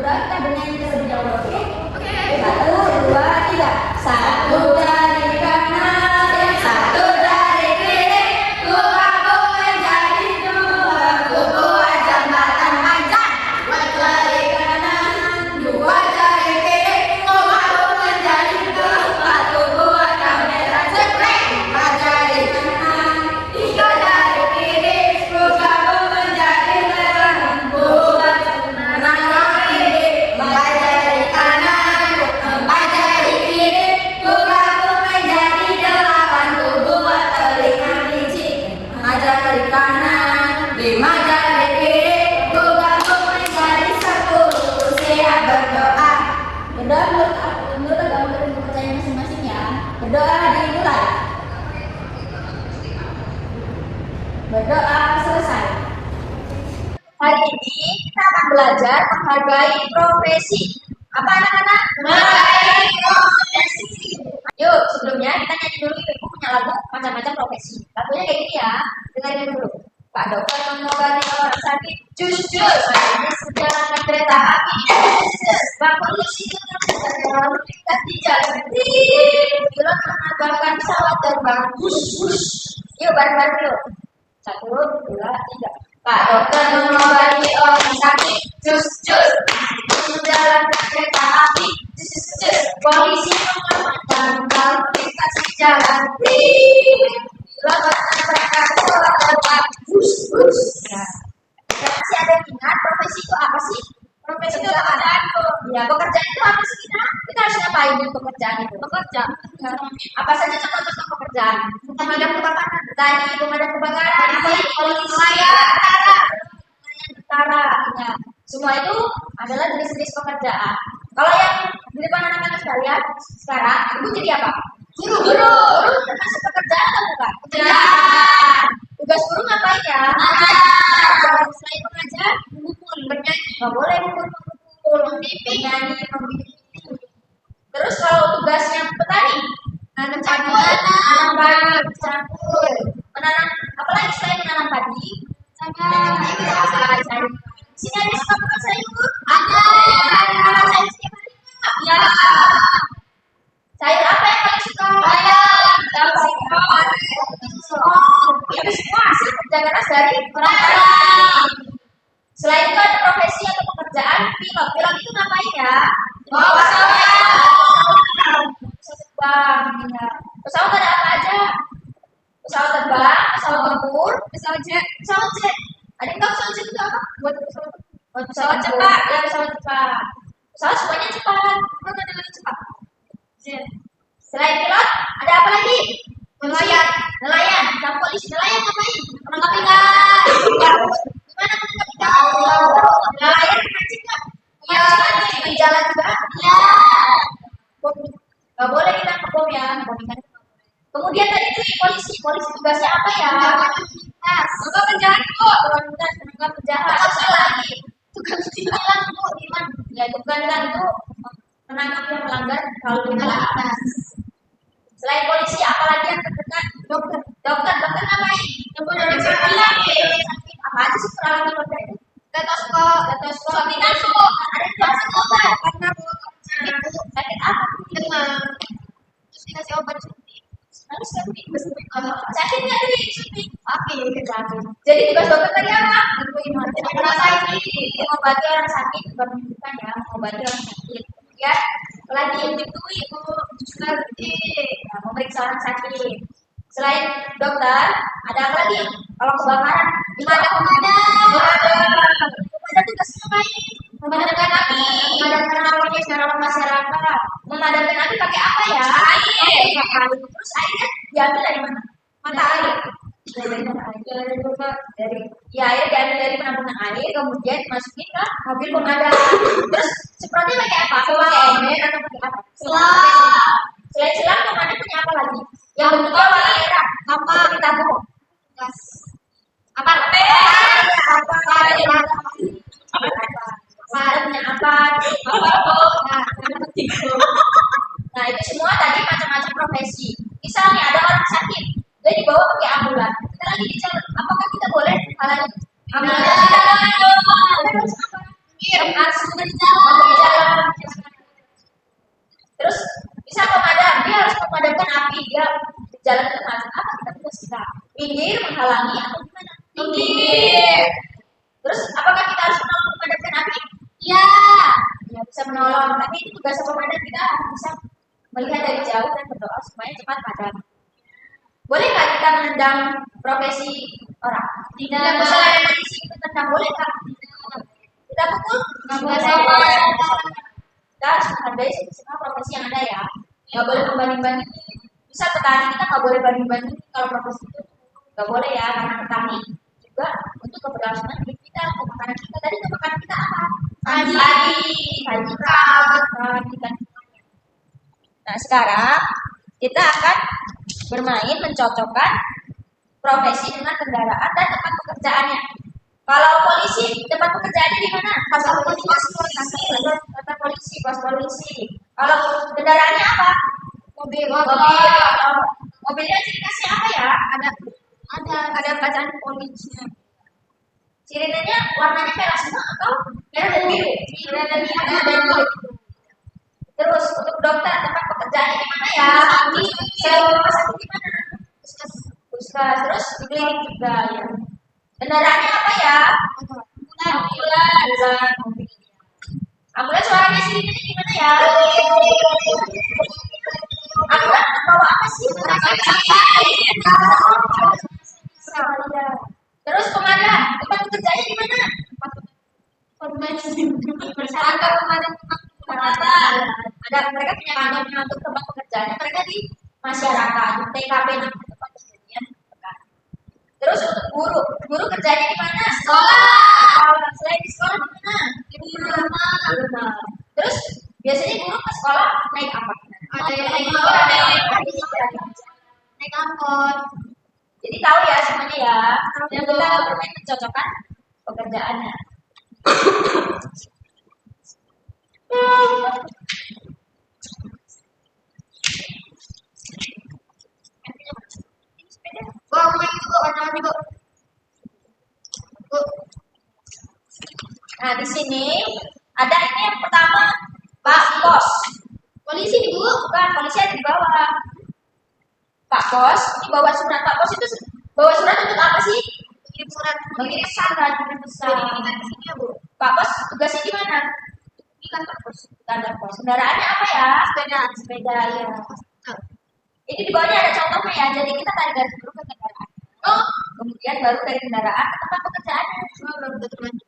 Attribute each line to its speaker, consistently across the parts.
Speaker 1: Udah, kita bernyanyi terlebih dahulu, oke? Oke. 1, 2, 3. Satu dari kanan, satu dari kiri, ku gabung menjadi dua, ku buat jembatan panjang. Dua dari kanan, dua dari kiri, ku gabung menjadi dua, ku buat kamera cekrek. Empat dari kanan, tiga dari kiri, ku gabung menjadi delapan, ku buat jembatan kiri. Empat dari kanan, empat dari kiri, ku gabung menjadi delapan, ku buat telinga biji. Lima dari kanan, lima dari kiri, ku gabung menjadi 10. Siap berdoa. Berdoa menurut agama dan kepercayaan masing-masing ya. Berdoa dimulai. Berdoa selesai. Hari ini kita akan belajar menghargai profesi. Apa anak-anak? Menghargai profesi. Yuk, sebelumnya kita nyanyi dulu. Ibu punya lagu macam-macam profesi. Lagunya kayak gini ya. Dengerin dulu. Pak dokter mengobati orang sakit. Jus jus. Sejalankan kereta api. Pak polisi melintas di jalan. Pilot menerbangkan pesawat terbang. Yuk bareng-bareng yuk. 1, 2, 3. Pak dokter mengobati orang sakit. Jus jus. Menjalankan kereta api. Jus jus. Polisi mengamankan lalu lintas di jalan. Pilot menerbangkan pesawat terbang. Masih ada yang ingat profesi itu apa sih? Profesi itu pekerjaan itu. Ya, pekerjaan itu apa sih kita? Kita harus ngapain di pekerjaan itu? Bekerja. Apa saja contoh-contoh pekerjaan? Pemadam kebakaran, tadi pemadam kebakaran, nelayan, tentara. Ya, semua itu adalah jenis-jenis pekerjaan. Kalau yang di depan anak-anak sekalian, sekarang ibu jadi apa? Guru. Guru termasuk pekerjaan atau bukan? Pekerjaan. Tugas guru ngapain ya? Selain mengajar, mengumpul, bernyanyi. Nggak boleh mengumpul, membimbing, bernyanyi, membimbing. Terus kalau tugasnya petani, nanam padi, campur, menanam. Apalagi selain menanam padi, sayur. Sini ada suka makan sayur? Ada. Sayur setiap hari? Ya. Sayur apa yang paling suka? Bayam. Itu semua hasil kerja keras dari orang. Selain itu ada profesi atau pekerjaan pilot. Pilot itu ngapain ya? Bawa pesawat. Pesawat ada apa aja? Pesawat terbang, pesawat tempur, pesawat jet. Pesawat jet. Ada yang tahu pesawat jet itu apa? Buat pesawat cepat. Ya, pesawat cepat. Pesawat semuanya cepat. Mana ada lagi cepat? Jet. Selain pilot, ada apa lagi? Nelayan. Nelayan. Sama polisi. Nelayan ngapain? Menangkap ikan. Ya. Gimana menangkap ikan? Nelayan mancing nggak? Ya. Di jalan juga? Ya. Nggak boleh kita ngebom ya. Kemudian tadi itu polisi. Polisi tugasnya apa ya? Menangkap penjahat kok. Menangkap penjahat. Apa lagi? Tugas tilang bu. Ya tugas itu menangkap yang melanggar lalu lintas. Selain polisi, apalagi yang terdekat? Dokter. Dokter ngapain? Yang sakit. Apa aja sih peralatan dokter itu? Stetoskop. Suntikan ada yang dikasih obat. Karena sakit apa? Demam. Terus dikasih obat suntik. Harus suntik. Sakit nggak suntik? Oke, sakit. Jadi tugas dokter tadi apa? Mengobati orang sakit. Bukan menyembuhkan ya, mengobati orang sakit. Ya, lagi itu ibu ngerti, memeriksa orang sakit. Selain dokter, ada apa lagi? Kalau kebakaran, pemadam tugasnya ngapain? Memadamkan api, memadamkan api secara masyarakat. Memadamkan api pakai apa ya? Air. Terus airnya diambil dari mana? Mata air. Air diambil dari penampungan air, kemudian dimasukin ke mobil pemadam. Terus semprotnya pakai apa? Pakai ember atau pakai apa? Selang. Selain selang, pemadam punya apa lagi? Yang bentuknya warna merah. Apa? Kita mau. Gas. Apa? Punya apa? Nah, itu semua tadi macam-macam profesi. Misalnya ada orang sakit, dia dibawa pakai ambulan. Kita lagi di jalan, apakah kita boleh halangi ambulan? harus berjalan. Terus bisa pemadam, dia harus memadamkan api, dia jalan ke macet apa kita bisa minggir menghalangi atau gimana? Minggir. Terus apakah kita harus memadamkan api? Ya, ya bisa menolong. Tapi itu tugas pemadam, kita bisa melihat dari jauh dan berdoa supaya cepat padam. Bolehkah kita menendang profesi orang? Tidak. Misalnya polisi kita tendang, bolehkah? Kita pukul? Nggak boleh. Kita harus menghargai semua profesi yang ada ya. Nggak boleh membanding-banding. Bisa petani kita nggak boleh banding-banding kalau profesi itu nggak boleh ya, karena petani juga untuk keberlangsungan hidup kita, untuk makanan kita. Tadi itu makanan kita apa? Padi, ikan. Nah sekarang kita akan bermain mencocokkan profesi dengan kendaraan dan tempat pekerjaannya. Kalau polisi, tempat pekerjaannya di mana? Kantor polisi, pos polisi. Kalau kendaraannya apa? Mobil. Mobilnya ciri khasnya apa ya? Ada bacaan polisinya. Sirinenya warnanya merah semua atau merah dan biru? Merah dan biru. Terus untuk dokter, tempat pekerjaannya di mana ya? Rumah sakit di mana? Puskes. Terus di klinik juga ya. Kendaraannya apa ya? Ambulan. Ambulan suaranya sirinenya di mana ya? Ambulan bawa apa sih? Terus pemadam, tempat pekerjaannya di mana? Kantor pemadam. Ada mereka punya kantornya untuk tempat pekerjaannya, mereka di masyarakat, TKP namanya tempat kejadian perkara. Terus untuk guru kerjanya di mana? Sekolah. Selain di sekolah di mana? Di rumah. Terus biasanya guru ke sekolah naik apa? Ada yang naik angkot. Jadi tahu ya semuanya ya. Yang kita bermain mencocokkan pekerjaannya. Nah di sini ada ini yang pertama Pak Pos. Polisi di bawah, bukan, polisi ada di bawah. Pak Pos, ini bawa surat. Pak Pos itu bawa surat untuk apa sih? Mengirim surat, mengirim pesan. Pak Pos tugasnya di mana? Di kantor pos. Kantor pos. Kendaraannya apa ya? Sepeda ya. Ini di bawahnya ada contohnya ya. Jadi kita tarik garis dulu ke kendaraan. Kemudian baru dari kendaraan ke tempat pekerjaannya. Belum tentu lanjut.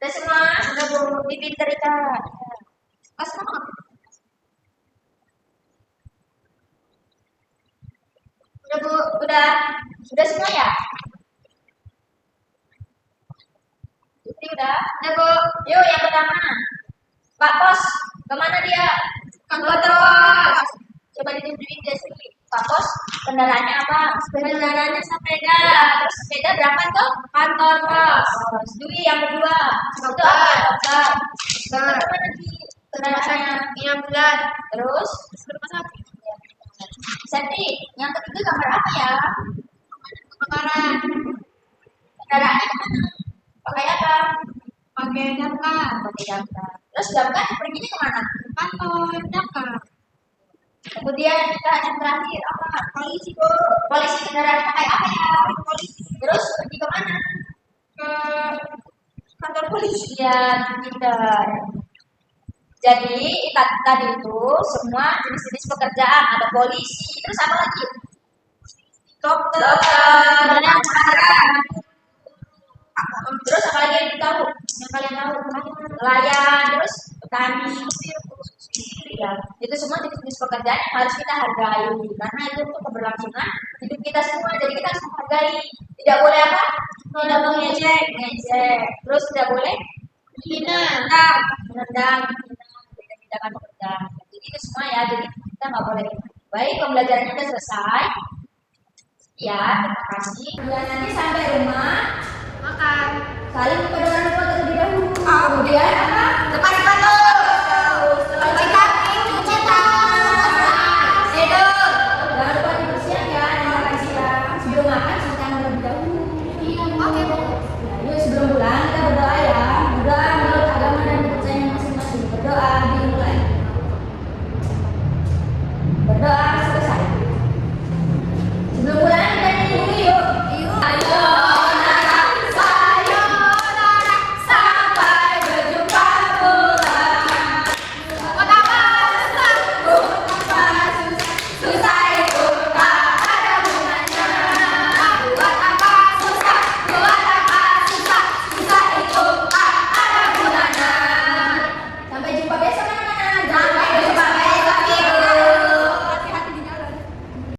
Speaker 1: Udah semua, udah Bu, dipinter kita. Pas kamu. Udah Bu, udah semua ya? Putri udah Bu. Yuk yang pertama, Pak Pos, kemana dia? Kantor pos. Coba ditunjukin dia sendiri. Pak Pos, kendaraannya apa? Kendaraannya sepeda. Terus sepeda berapa tuh? Kantor pos. Dwi yang kedua. Itu apa? Dokter. Kemana di kendaraannya? Yang bulan. Terus? Rumah sakit. Senti, yang ketiga gambar apa ya? Kebakaran. Kendaraannya kemana? Pakai apa? Pakai damkar. Terus damkar perginya kemana? Kantor damkar. Kemudian kita yang terakhir apa? Polisi Bu. Polisi kendaraan pakai apa ya? Polisi. Terus pergi ke mana? Ke kantor polisi. Ya, pintar. Jadi tadi itu semua jenis-jenis pekerjaan, ada polisi, terus apa lagi? Dokter, terus apa lagi yang tahu? Yang kalian tahu? Nelayan, terus petani, ya. Itu semua jenis-jenis pekerjaan yang harus kita hargai, karena itu untuk keberlangsungan hidup kita semua. Jadi kita harus menghargai. Tidak boleh apa? Tidak mengejek. Terus tidak boleh menendang. Kita akan bekerja. Jadi itu semua ya. Jadi kita nggak boleh. Baik, pembelajarannya sudah selesai. Ya, terima kasih. Nanti sampai rumah makan. Saling kepada orang tua terlebih dahulu. Kemudian apa? Lepas